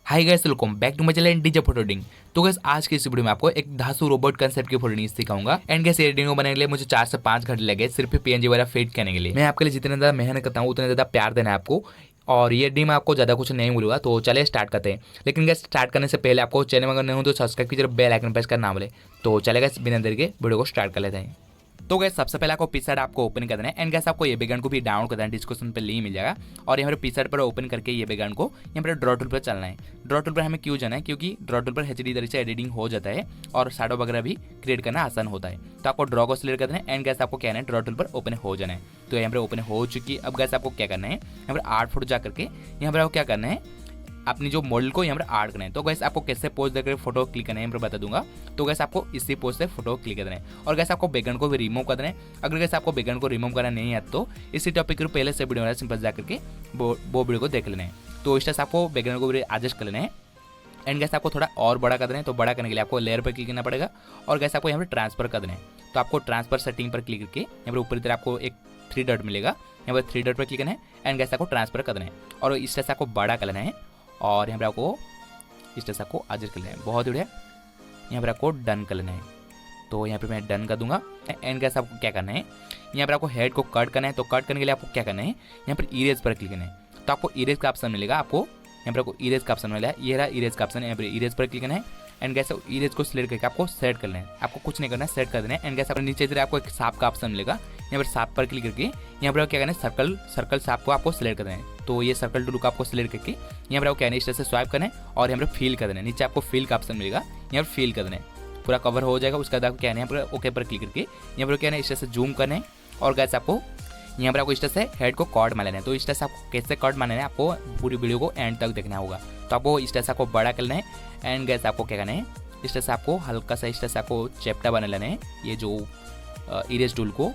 Hi guys, welcome back to my channel DJ photo editing. तो guys आज के इस वीडियो में आपको एक धासु रोबोट कंसेप्ट की फोटो एडिटिंग सिखाऊंगा। एंड गाइस एडिटिंग को बनाने के लिए मुझे 4 से 5 घंटे लगे सिर्फ पीएनजी वगैरह फिट करने के लिए। मैं आपके लिए जितने ज्यादा मेहनत करता हूँ उतने ज्यादा प्यार देना है आपको। और ये एडिटिंग में आपको ज्यादा कुछ नहीं मिलेगा। तो चलिए स्टार्ट करते हैं। लेकिन गाइस स्टार्ट करने से पहले आपको चैनल अगर नहीं हो तो सब्सक्राइब कीजिए, बेल आइकन प्रेस करना बोले। तो चले गाइस बिना देर के वीडियो को स्टार्ट कर लेते हैं। तो गैस सबसे पहले आपको पिक्सार्ट आपको ओपन करना है। एंड गैस आपको ये बैकग्राउंड को भी डाउनलोड करना है, डिस्क्रिप्शन पे लिंक मिल जाएगा। और यहाँ पर पिक्सार्ट पर ओपन करके ये बैकग्राउंड को यहाँ पर ड्रॉ टूल पर चलना है। ड्रॉ टूल पर हमें क्यों जाना है? क्योंकि ड्रॉ टूल पर एचडी तरीके से एडिटिंग हो जाता है और शैडो वगैरह भी क्रिएट करना आसान होता है। तो आपको ड्रॉ को सिलेक्ट करना है। एंड गैस आपको क्या है, ड्रॉ टूल पर ओपन हो जाना है। तो यहाँ पर ओपन हो चुकी। अब गैस आपको क्या करना है, यहाँ पर आर्ट फोटो जा करके यहाँ पर आपको क्या करना है, अपनी जो मॉडल को यहाँ पर ऐड करना है। तो गैस आपको कैसे पोज देकर फोटो क्लिक करना है यहाँ पर बता दूंगा। तो गैस आपको इसी पोज से फोटो क्लिक करना है। और गैस आपको बैकग्राउंड को भी रिमूव करना है। अगर गैस आपको बैकग्राउंड को रिमूव करना नहीं है तो इसी टॉपिक के पहले से वीडियो सिंपल जा करके वो वीडियो को देख लेना है। तो इस तरह से आपको बैकग्राउंड को भी एडजस्ट कर लेना है। एंड गैस आपको थोड़ा और बड़ा कर देना है। तो बड़ा करने के लिए आपको लेयर पर क्लिक करना पड़ेगा। और गैस आपको यहाँ पर ट्रांसफर कर देना है। तो आपको ट्रांसफर सेटिंग पर क्लिक करके यहाँ पर ऊपर की तरफ आपको एक 3 डॉट मिलेगा। यहाँ पर 3 डॉट पर क्लिक करना है। एंड गैस आपको ट्रांसफर कर देना है। और इस तरह से आपको बड़ा कर लेना है। और यहाँ पर आपको इस तरह से आपको एडजस्ट कर लेना है। बहुत बढ़िया। यहाँ पर आपको डन कर लेना है। तो यहाँ पे मैं डन कर दूंगा। एंड गैस आपको क्या करना है, यहाँ पर आपको हेड को कट करना है। तो कट करने के लिए आपको क्या करना है, यहाँ पर इरेज पर क्लिक करना है। तो आपको इरेज का ऑप्शन मिलेगा। आपको यहाँ पर आपको इरेज का ऑप्शन मिलेगा। ये रहा इरेज का ऑप्शन, यहाँ पर इरेज पर क्लिक करना है। एंड गैस इरेज को सिलेक्ट करके आपको सेट कर लेना है। आपको कुछ नहीं करना है, सेट कर देना है। एंड गैस नीचे इधर आपको एक सांप का ऑप्शन मिलेगा। यहाँ पर सांप पर क्लिक करके यहाँ पर क्या करना है, सर्कल सांप को आपको सिलेक्ट करना है। तो ये सर्कल टूल को आपको सिलेक्ट करके यहाँ पर आपको क्या है, इस तरह से स्वाइप करना है। और यहाँ पर फील कर देना है। नीचे आपको फील का ऑप्शन मिलेगा, यहाँ पर फील कर देना है। पूरा कवर हो जाएगा। उसके बाद आपको क्या है, यहाँ पर ओके पर क्लिक करके यहाँ पर क्या है, इस तरह से जूम करना है। और गैस आपको यहाँ पर आपको इस तरह से हेड को कॉर्ड मारना है। तो इस तरह से आपको कैसे कॉर्ड मारना है, आपको पूरी वीडियो को एंड तक देखना होगा। तो आपको इस तरह से आपको बड़ा करना है। एंड गैस आपको क्या करना है, इस तरह से आपको हल्का सा इस तरह से आपको चैप्टा बना लेना है, ये जो इरेज टूल को।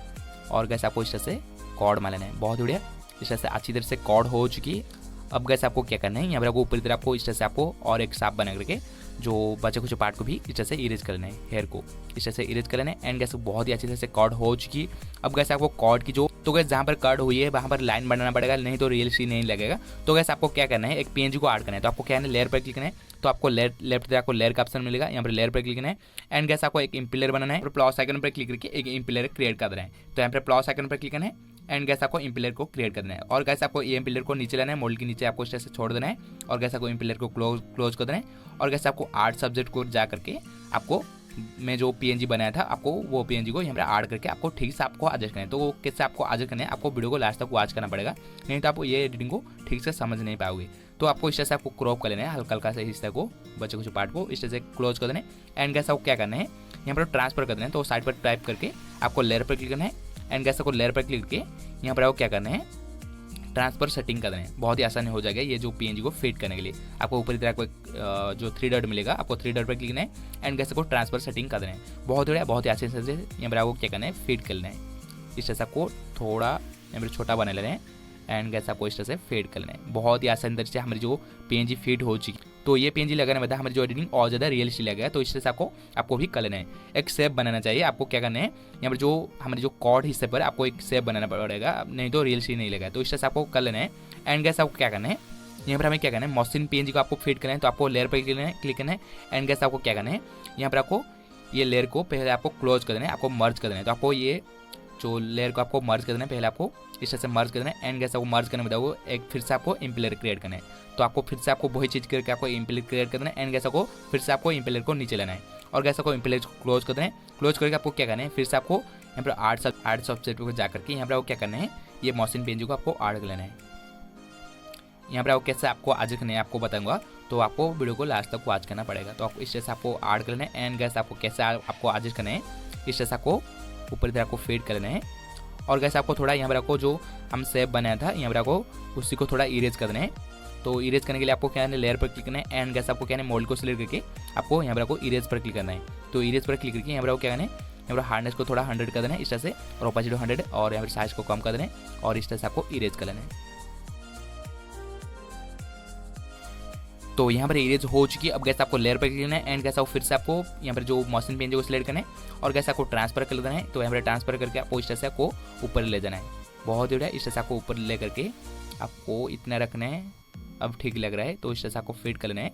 और गैस आपको इस तरह से कॉर्ड मार लेना है। बहुत बढ़िया। इस तरह से अच्छी तरह से कॉर्ड हो चुकी है। अब गैस आपको क्या करना है, यहाँ पर आपको ऊपर की तरफ आपको इस तरह से आपको और एक सांप बना करके जो बचे कुछ पार्ट को भी इस तरह से इरेज कर लेना है। हेयर को इस तरह से इरेज कर लेना है। एंड गैस बहुत ही अच्छी तरह से कॉर्ड हो चुकी। अब गैस आपको कॉर्ड की जो तो गैस जहाँ पर कट हुई है वहाँ पर लाइन बनाना पड़ेगा, नहीं तो रियल सी नहीं लगेगा। तो गैस आपको क्या करना है, एक पीएनजी को ऐड करना है। तो आपको क्या है, लेयर पर क्लिक करना है। तो आपको लेफ्ट आपको लेयर का ऑप्शन मिलेगा। यहाँ पर लेयर पर क्लिक करना है। एंड गैस आपको एक इम्पिलर बनाना है। प्लस आइकन पर क्लिक करके एक इम्पिलर क्रिएट कर देना है। तो यहाँ पर प्लस आइकन पर क्लिक करना है। एंड गैस आपको इम्पिलर को क्रिएट करना है। और गैस आपको ये इम्पिलर को नीचे लाना है, मॉडल के नीचे आपको इस तरह से छोड़ देना है। और गैस आपको इम्पिलर को क्लोज कर देना है। और गैस आपको आर्ट सब्जेक्ट को जा करके आपको मैं जो पीएनजी बनाया था आपको वो पीएनजी को यहाँ पर ऐड करके आपको ठीक से आपको एडजस्ट करना है। तो वो कैसे आपको एडजस्ट करना है, आपको वीडियो को लास्ट तक वॉच करना पड़ेगा, नहीं तो आप ये एडिटिंग को ठीक से समझ नहीं पाओगे। तो आपको इस तरह से आपको क्रॉप कर लेना है, हल्का हल्का से हिस्से को, बचे कुछ पार्ट को इस तरह से क्लोज कर देना है। एंड गैस आपको क्या करना है, यहाँ पर ट्रांसफर कर देना है। तो साइड पर टाइप करके आपको लेयर पर क्लिक करना है। एंड गैस आपको लेयर पर क्लिक करके यहाँ पर आपको क्या करना है, ट्रांसफर सेटिंग कर देना है। बहुत ही आसान हो जाएगा ये जो पीएनजी को फिट करने के लिए। आपको ऊपर की तरफ आपको जो 3 डॉट मिलेगा, आपको 3 डॉट पर क्लिक करना है। एंड गैस आपको ट्रांसफर सेटिंग कर देना है। बहुत बढ़िया, बहुत ही अच्छे से यहाँ पर आपको क्या करना है, फिट कर लेना है। इस तरह से आपको थोड़ा यहाँ पर छोटा बना लेना है। एंड गैस आपको इस तरह से फेड कर लेना है। बहुत ही आसान तरीके से हमारी जो पीएनजी फिट हो चुकी। तो ये पीएनजी लगाने में हमारी जो एडिटिंग और ज़्यादा रियलिस्टिक लगेगा। तो इस तरह से आपको भी कर लेना है। एक शेप बनाना चाहिए। आपको क्या करना है, यहाँ पर जो हमारे जो कॉर्ड हिस्से पर आपको एक शेप बनाना पड़ेगा, नहीं तो रियलिस्टिक नहीं लगेगा। तो इस तरह से आपको कर लेना है। एंड गैस आपको क्या करना है, यहाँ पर हमें क्या करना है, मशीन पीएनजी को आपको फिट करना है। तो आपको लेयर पर क्लिक करना है। एंड गैस आपको क्या करना है, यहाँ पर आपको ये लेयर को पहले आपको क्लोज कर देना है, आपको मर्ज कर देना है। तो आपको ये जो लेयर को आपको मर्ज कर देना है, पहले आपको इस तरह से मर्ज कर देना है। एंड गैस आपको मर्ज करने में बताओ एक फिर से आपको इम्पिलर क्रिएट करना है। तो आपको फिर से आपको वही चीज़ करके आपको इम्पिलर क्रिएट कर देना है। एंड गैस आपको फिर से आपको इम्पिलर को नीचे लेना है। और गैस आपको इम्पिलर को क्लोज कर देना है। क्लोज करके आपको क्या करना है, फिर से आपको यहाँ पर आर्ट सब्जेक्ट को जा करके यहाँ पर आपको क्या करना है, ये मशीन पीएनजी को आपको ऐड कर लेना है। यहाँ पर आपको कैसे आपको एडजस्ट करना है आपको बताऊंगा। तो आपको वीडियो को लास्ट तक वॉच करना पड़ेगा। तो आपको इस तरह से आपको ऐड कर लेना है। एंड गैस आपको कैसे आपको एडजस्ट करना है, इस तरह से आपको ऊपर इधर आपको फेड कर लेना है। और गैस आपको थोड़ा यहाँ पर आपको जो हम शेप बनाया था यहाँ पर आपको उसी को थोड़ा इरेज कर देना है। तो इरेज करने के लिए आपको क्या है, लेयर पर क्लिक करना है। एंड गैस आपको क्या है, मॉडल को सिलेक्ट करके आपको यहाँ पर आपको इरेज पर क्लिक करना है। तो इरेज पर क्लिक करके यहाँ पर आपको क्या करना है, यहाँ पर हार्डनेस को थोड़ा 100 कर देना है इस तरह से, और ओपेसिटी 100, और यहाँ पर साइज को कम कर देना है। और इस तरह से आपको इरेज कर लेना है। तो यहाँ पर इरेज हो चुकी है। अब गैस आपको लेयर पर क्लिक करना है। एंड गैस आपको फिर से आपको यहाँ पर जो मशीन पीएनजी को सिलेक्ट करना है। और गैस आपको ट्रांसफर कर देना है। तो यहाँ पर ट्रांसफर करके आपको इस तरह से आपको ऊपर ले जाना है। बहुत बढ़िया। इस तरह से आपको ऊपर ले करके आपको इतना रखना है। अब ठीक लग रहा है। तो इस तरह से आपको फिट कर लेना है।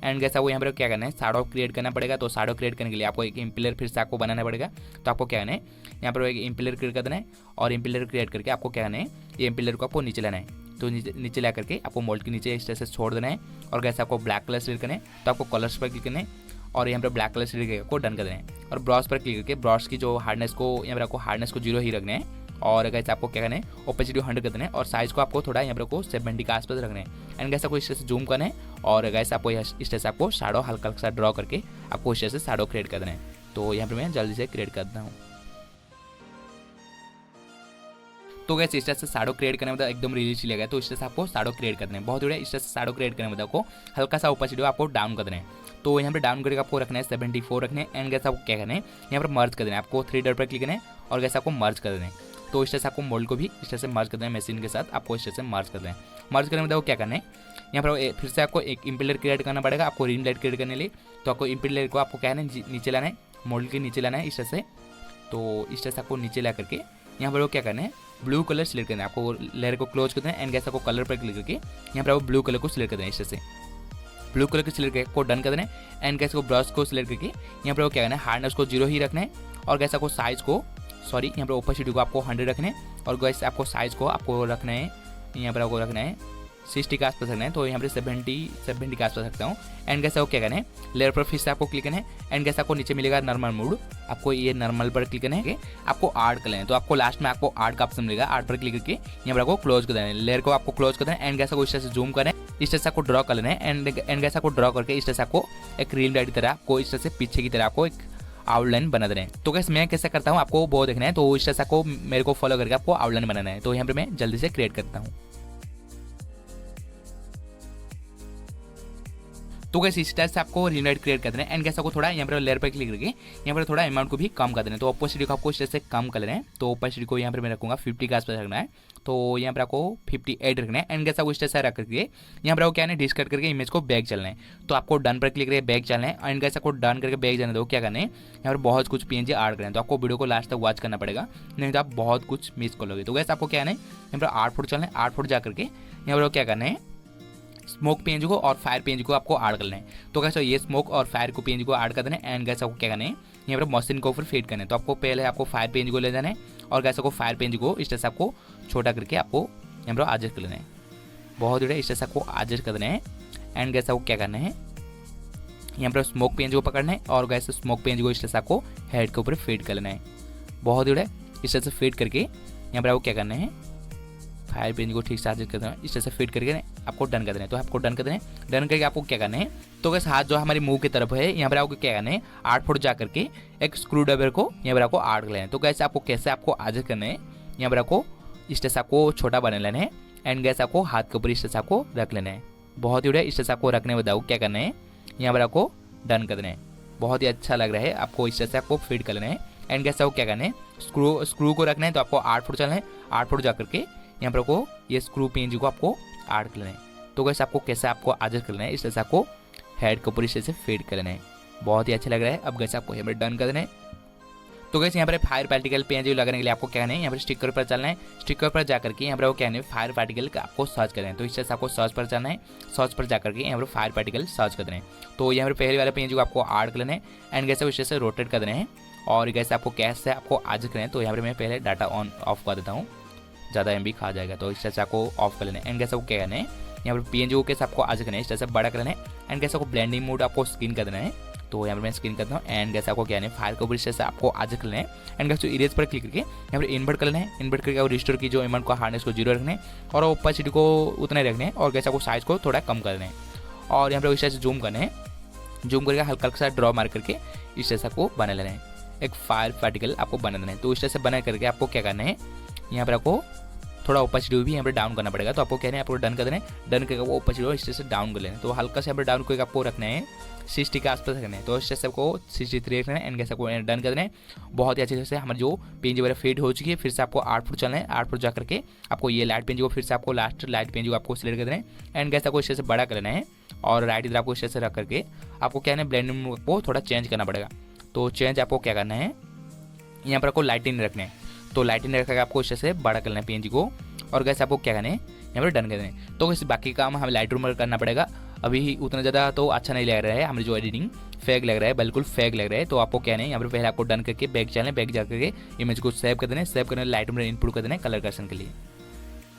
एंड गैस आपको यहाँ पर क्या करना है, शैडो क्रिएट करना पड़ेगा। तो शैडो क्रिएट करने के लिए आपको एक इम्पिलर फिर से आपको बनाना पड़ेगा। तो आपको क्या करना है, यहाँ पर एक इम्पिलर क्रिएट कर देना है और इम्पिलर क्रिएट करके आपको क्या करना है, ये इम्पिलर को आपको नीचे लाना है। तो नीचे ला करके आपको मोल्ड के नीचे इस तरह से छोड़ देना है और गैस आपको ब्लैक कलर सिलेक्ट करना है। तो आपको कलर्स पर क्लिक करना है और यहाँ पर ब्लैक कलर सिलेक्ट करके आपको डन कर देना है और ब्रश पर क्लिक करके ब्रश की जो हार्डनेस को यहाँ पर आपको हार्डनेस को 0 ही रखना है। और गैस आपको क्या करना है, ओपेसिटी 100 कर देना है और साइज को आपको थोड़ा यहाँ पर को 70 के आसपास रखना है। एंड गैस आपको इस तरह से जूम करना है और गैस आपको इस तरह से आपको शैडो हल्का हल्का ड्रॉ करके आपको इस तरह से शैडो क्रिएट कर देना है। तो यहाँ पर मैं जल्दी से क्रिएट करता हूँ। तो गैस इस तरह से शैडो क्रिएट करने में एकदम रिलीज लगा है। तो इस तरह से आपको शैडो क्रिएट करना है। बहुत बढ़िया। इस तरह से शैडो क्रिएट करने में आपको हल्का सा ओपेसिटी आपको डाउन कर देना है। तो यहाँ पे डाउन करके आपको रखना है 74 रखना है। एंड गैस आपको क्या करना है, यहाँ पर मर्ज कर देना है। आपको 3 डॉट पर क्लिक करना है और गैस आपको मर्ज कर देना है। तो इस तरह से आपको मोल्ड को भी इस तरह से मर्ज कर देना है, मशीन के साथ आपको इस तरह से मर्ज कर देना है। मर्ज करने में आपको क्या करना है, यहाँ पर फिर से आपको एक इम्पिलर क्रिएट करना पड़ेगा आपको रिंग लाइट क्रिएट करने के लिए। तो आपको इम्पिलर को आपको क्या है नीचे लाना है, मोल्ड के नीचे लाना है इस तरह से। तो इस तरह से आपको नीचे ला करके यहाँ पर वो क्या करना है, ब्लू कलर सिलेक्ट करना है। आपको लेयर को क्लोज कर देना है एंड गैस आपको कलर पर क्लिक करके यहाँ पर आपको ब्लू कलर को सिलेक्ट कर देना है। इस तरह से ब्लू कलर को सिलेक्ट करके आपको डन कर देना है। एंड गैस को ब्रश को सिलेक्ट करके यहाँ पर वो क्या करना है, हार्डनेस को 0 ही रखना है और गैस आपको साइज को यहाँ पर ओपेसिटी को आपको 100 रखना है और गैस आपको साइज को आपको रखना है, यहाँ पर आपको रखना है 60 के आसपास रखना है। तो यहाँ पर 70 के आसपास रखता हूँ। एंड गैस आपको क्या करना है, लेयर पर फिर से आपको क्लिक करना है एंड गैस आपको नीचे मिलेगा नॉर्मल मोड। आपको ये नॉर्मल पर क्लिक करना है, आपको आर्ट कर लेना है। तो आपको लास्ट में आपको आर्ट का ऑप्शन मिलेगा, आर्ट पर क्लिक करके यहाँ पर आपको क्लोज कर देना है। लेयर को आपको क्लोज कर देना है एंड गैस आपको इस तरह से जूम करना है, इस तरह से आपको ड्रॉ कर लेना है। एंड गैस आपको ड्रॉ करके इस तरह से आपको एक रील लाइट की तरह आपको इस तरह से पीछे की तरह आपको एक आउटलाइन बना देना है। तो गैस मैं कैसे करता हूँ आपको वो देखना है। तो इस तरह से आपको मेरे को फॉलो करके आपको आउटलाइन बनाना है। तो यहाँ पर मैं जल्दी से क्रिएट करता हूँ। तो गैस इस टाइप से आपको रिनाइट क्रिएट कर देना है। एंड गैस आपको थोड़ा यहाँ पर लेयर पर क्लिक करके यहाँ पर थोड़ा अमाउंट को भी कम कर देना है। तो ओपेसिटी को आपको इस तरह से कम कर लेना है। तो ओपेसिटी को यहाँ पर मैं रखूँगा 50 के आसपास रखना है। तो यहाँ पर आपको 58 रखना है। एंड गैस आपको इस तरह से रख करके यहाँ पर आपको क्या है डिस्कट करके इमेज को बैक चलना है। तो आपको डन पर क्लिक करके बैक चलना है। एंड गैस आपको डन करके बैक जाने दो, क्या करना है यहाँ पर बहुत कुछ PNG ऐड करना है। तो आपको वीडियो को लास्ट तक वॉच करना पड़ेगा, नहीं तो आप बहुत कुछ मिस कर लोगे। तो गैस आपको क्या है यहाँ पर 8 फुट चलना है। 8 फुट जा करके यहाँ पर क्या करना है, स्मोक PNG को और फायर PNG को आपको ऐड करना है। तो कैसे ये स्मोक और फायर को PNG को ऐड कर देना है। एंड गैस आपको क्या करना है, यहाँ पर मशीन को ऊपर फीड करना है। तो आपको पहले आपको फायर PNG को ले जाना है और गैस आपको फायर PNG को इस तरह से आपको छोटा करके आपको यहाँ पर एडजस्ट कर लेना है। बहुत ही इस तरह से आपको एडजस्ट कर देना है। एंड गैस आपको क्या करना है, यहाँ पर स्मोक PNG को पकड़ना है और गैस स्मोक PNG को इस तरह से आपको हेड के ऊपर फीड कर लेना है। बहुत ही इस तरह से फीड करके यहाँ पर आपको क्या करना है, फायर PNG को ठीक से एडजस्ट कर देना है। इस तरह से फिट करके आपको डन कर देना है। तो आपको डन कर देना है। डन करके आपको क्या करना है, तो गैस हाथ जो हमारे मुंह की तरफ है यहाँ पर आपको क्या करना है, 8 फुट जा करके एक स्क्रू ड्राइवर को यहाँ पर आपको ऐड कर लेना है। तो गैस आपको कैसे आपको एडजस्ट करना है, यहाँ पर आपको इस तरह से आपको छोटा बना लेना है। एंड गैस आपको हाथ के ऊपर इस तरह से आपको रख लेना है। बहुत ही इस तरह से आपको रखने बताओ क्या करना है, यहाँ पर आपको डन कर देना है। बहुत ही अच्छा लग रहा है। आपको इस तरह से आपको फिट कर लेना है। एंड गैस आपको क्या करना है, स्क्रू को रखना है। तो आपको 8 फुट चलना है। 8 फुट जा करके यहाँ पर आपको ये स्क्रू PNG को आपको ऐड कर लेना है। तो गैस आपको कैसे आपको एडजस्ट कर लेना है, इस तरह से आपको हेड के ऊपर इस तरह से फिट कर लेना है। बहुत ही अच्छा लग रहा है। अब गैस आपको यहाँ पर डन कर देना है। तो गैस यहाँ पर फायर पार्टिकल PNG लगाने के लिए आपको क्या करना है, यहाँ पर स्टिकर पर चलना है। स्टिकर पर जाकर के यहाँ पर क्या है, फायर पार्टिकल का आपको सर्च करना है। तो इस तरह से आपको सर्च पर चलना है। सर्च पर जाकर के यहाँ पर फायर पार्टिकल सर्च कर देना है। तो यहाँ पर पहले वाला PNG को आपको ऐड कर लेना है। एंड गैस इस तरह से रोटेट कर देना है। और गैस आपको कैसे आपको एडजस्ट करना है, तो यहाँ पर मैं पहले डाटा ऑन ऑफ कर देता हूँ, ज़्यादा MB खा जाएगा। तो इस तरह से आपको ऑफ कर लेना है। एंड कैसे आपको क्या करना है, यहाँ पर PNG को कैसे आपको आज करना है, इस तरह से बड़ा करना है। एंड कैसे आपको ब्लेंडिंग मोड आपको स्क्रीन कर देना है। तो यहाँ पर मैं स्क्रीन करता हूँ। एंड कैसे आपको क्या है, फायर के ऊपर इस तरह से आपको आज करना है। एंड कैसे इरेज पर क्लिक करके यहाँ पर इन्वर्ट कर लेना है। इन्वर्ट करके रिस्टोर की जो अमाउंट को हार्डनेस को 0 रखना है और ओपेसिटी को उतना ही रखना है। और कैसे आपको साइज को थोड़ा कम करना है। और यहाँ पर इस तरह से जूम करना है। जूम करके हल्का हल्का सा ड्रॉ मार करके इस तरह से आपको बना लेना है। एक फायर पार्टिकल आपको बना देना है। तो इस तरह से बना करके आपको क्या करना है, यहाँ पर आपको थोड़ा ओपेसिटी भी यहाँ पर डाउन करना पड़ेगा। तो आपको कहना है आपको डन कर देना है। डन करके वो ओपेसिटी इस तरह से डाउन कर लेना है। तो हल्का से यहाँ पर डाउन करके आपको रखना है 60 के आसपास रखना है। तो इस तरह से आपको 63 रखना है। एंड कैसे आपको डन कर देना है। बहुत ही अच्छे तरह से हमारी जो PNG वगैरह फीड हो चुकी है। फिर से आपको 8 फुट चलना है। 8 फुट जा करके आपको ये लाइट PNG को फिर से आपको लास्ट लाइट PNG को आपको सिलेक्ट कर देना है। एंड कैसे आपको इस तरह से बड़ा करना है। और राइट इधर आपको इस तरह से रख करके आपको क्या है, ब्लेंडिंग को थोड़ा चेंज करना पड़ेगा। तो चेंज आपको क्या करना है, यहाँ पर आपको लाइटिंग रखना है। तो लाइटिंग रखकर आपको इस तरह से बड़ा करना है PNG को। और गैस आपको क्या करना है, यहाँ पर डन कर दें। तो इस बाकी काम हमें लाइटरूम में करना पड़ेगा। अभी उतना ज़्यादा तो अच्छा नहीं लग रहा है, हमारी जो एडिटिंग फेक लग रहा है, बिल्कुल फेक लग रहा है। तो आपको क्या नहीं, यहाँ पर पहले आपको डन करके बैक चलना है, बैक जा करके इमेज को सेव कर देना है, सेव करने लाइटरूम में इनपुट कर देना है कलर करेक्शन के लिए।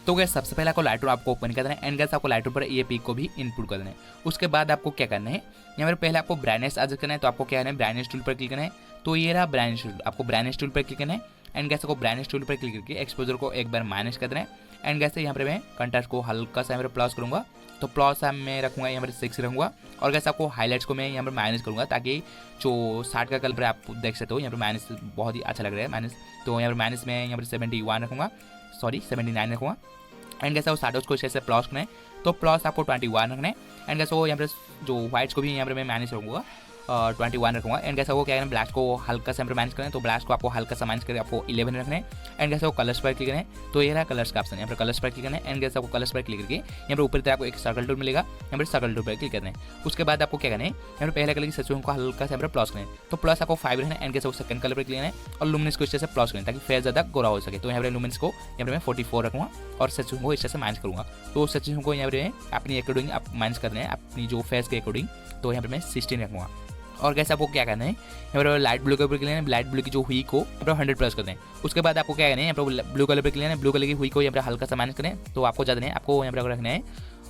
तो गैस सबसे पहले आपको लाइटरूम आपको ओपन कर देना है एंड गैस आपको लाइटरूम पर ये पिक को भी इनपुट कर देना है। उसके बाद आपको क्या करना है, यहाँ पर पहले आपको ब्राइटनेस एडजस्ट करना है। तो आपको क्या करना है, ब्राइटनेस टूल पर क्लिक करना है। तो ये रहा ब्राइटनेस टूल, आपको ब्राइटनेस टूल पर क्लिक करना है एंड गैस आपको ब्राइटनेस टूल पर क्लिक करके एक्सपोजर को एक बार माइनस कर देना है एंड गैस यहाँ पर मैं कंट्रास्ट को हल्का सा यहाँ पर प्लस करूँगा। तो प्लस मैं रखूँगा यहाँ पर 6 रखूँगा और गैस आपको हाईलाइट्स को मैं यहाँ पर माइनस करूँगा ताकि जो 60 का कलर आप देख सकते हो, यहाँ पर माइनस बहुत ही अच्छा लग रहा है माइनस। तो यहाँ पर माइनस में यहाँ पर 71 रखूँगा, सॉरी 79 रखूँगा एंड कैसा वो शाडोज को इसे प्लस करना है। तो प्लस आपको 21 रखना है एंड कैसा वो यहाँ पर जो वाइट्स को भी यहाँ पर मैं माइनस रखूँगा 21 रखूँगा एंड कैसा वो क्या है, ब्लैक को हल्का सा माइनस करना है। तो ब्लैक को आपको हल्का सा माइनस करके आपको 11 रखना है एंड कैसा वो कलर्स पर क्लिक करना है। तो ये रहा कलर्स का ऑप्शन, यहाँ पर कलर्स पर क्लिक करना है एंड कैसा आपको कलर्स पर क्लिक करके यहाँ पर ऊपर तरह आपको एक सर्कल टूल मिलेगा, यहाँ पर सर्कल टूल पर क्लिक करना है। उसके बाद आपको क्या करना है, यहाँ पर पहले कलर की सैचुरेशन को हल्का सा यहाँ पर प्लस करना है। तो प्लस आपको 5 रखना है एंड कैसा वो सेकंड कलर पर क्लिक करना है और लुमिनस को इस तरह से प्लस करना है ताकि फेस ज़्यादा गोरा हो सके। तो यहाँ पर लुमिनस को यहाँ पर मैं 44 रखूँगा और सैचुरेशन को इस तरह से माइनस करूँगा। तो सैचुरेशन को यहाँ पर अपनी अकॉर्डिंग आप माइनस करना है अपनी जो फेस के अकॉर्डिंग। तो यहाँ पर मैं 16 रखूँगा और कैसे आपको क्या करना है, यहाँ पर लाइट ब्लू कलर पर क्लिक करना है, लाइट ब्लू की जो हुई को यहाँ पर 100 प्लस करते हैं। उसके बाद आपको क्या करना है, यहाँ पर ब्लू कलर पर क्लिक करना है, ब्लू कलर की हुई को यहाँ पर हल्का सा माइनस करें। तो आपको ज़्यादा नहीं, आपको यहाँ पर रखना है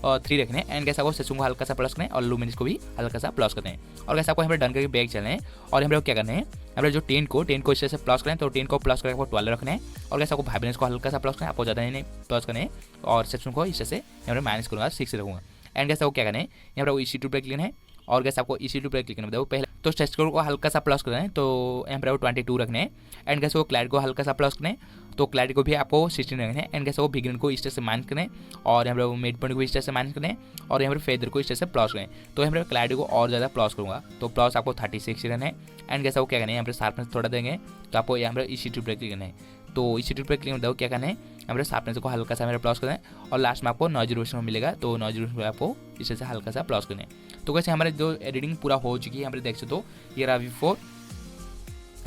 और 3 रखने हैं एंड कैसा आपको सेचुरेशन को हल्का सा प्लस करें और लुमिनस को भी हल्का सा प्लस करते हैं। और कैसे आपको यहाँ पर डन करके बैक चलना है और यहाँ पर क्या करना है, यहाँ पर जो 10 को इस तरह से प्लस करें। तो 10 को प्लस करके आपको 12 रखना है और कैसे आपको वाइब्रेंस को हल्का सा प्लस करें, आपको ज़्यादा नहीं प्लस करना है और सेचुरेशन को इस तरह से यहाँ पर माइनस करूँगा 6 रखूँगा एंड कैसे आपको क्या करना है, यहाँ पर इसी टूल पर क्लिक करना है और कैसे आपको इसी टूल पर क्लिक करना है। पहले तो टेक्सचर को हल्का सा प्लस करना है। तो यहाँ पर 22 रखने हैं एंड कैसे वो क्लैरिटी को हल्का सा प्लस करना है। तो क्लैरिटी को भी आपको 16 रखना है एंड कैसे वो बिगिनर को इस तरह से माइनस करें और यहाँ पर मिड पॉइंट को इस तरह से माइनस करें और यहाँ पर फेदर को इस तरह से प्लस करें। तो यहाँ पर क्लैरिटी को और ज़्यादा प्लस करूँगा। तो प्लस आपको 36 रहना है एंड कैसे वो क्या करना है, यहाँ पर शार्पनेस थोड़ा देंगे। तो आपको यहाँ पर इसी टूल पर क्लिक करना है। तो इसी टूल पर क्लिक करना क्या करना है, यहाँ पर शार्पनेस को हल्का सा मेरा प्लस करें और लास्ट में आपको नॉइज रिडक्शन मिलेगा। तो नॉइज रिडक्शन आपको इस तरह से हल्का सा प्लस करें। तो कैसे हमारे जो एडिटिंग पूरा हो चुकी है, यहाँ पर देख सकते हो ये रहा V4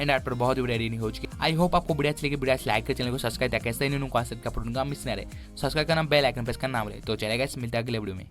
एंड आर्ट पर बहुत ही बड़ी एडिटिंग हो चुकी है। आई होप आपको वीडियो अच्छी लगी, वीडियो लाइक कर चैनल को सब्सक्राइब ताकि ऐसा ही न्यू कॉन्सेप्ट का प्रोडक्ट मिस ना रहे। सब्सक्राइब करना, बेल आइकन प्रेस करना बोले। तो चलेगा, मिलता है अगले वीडियो में।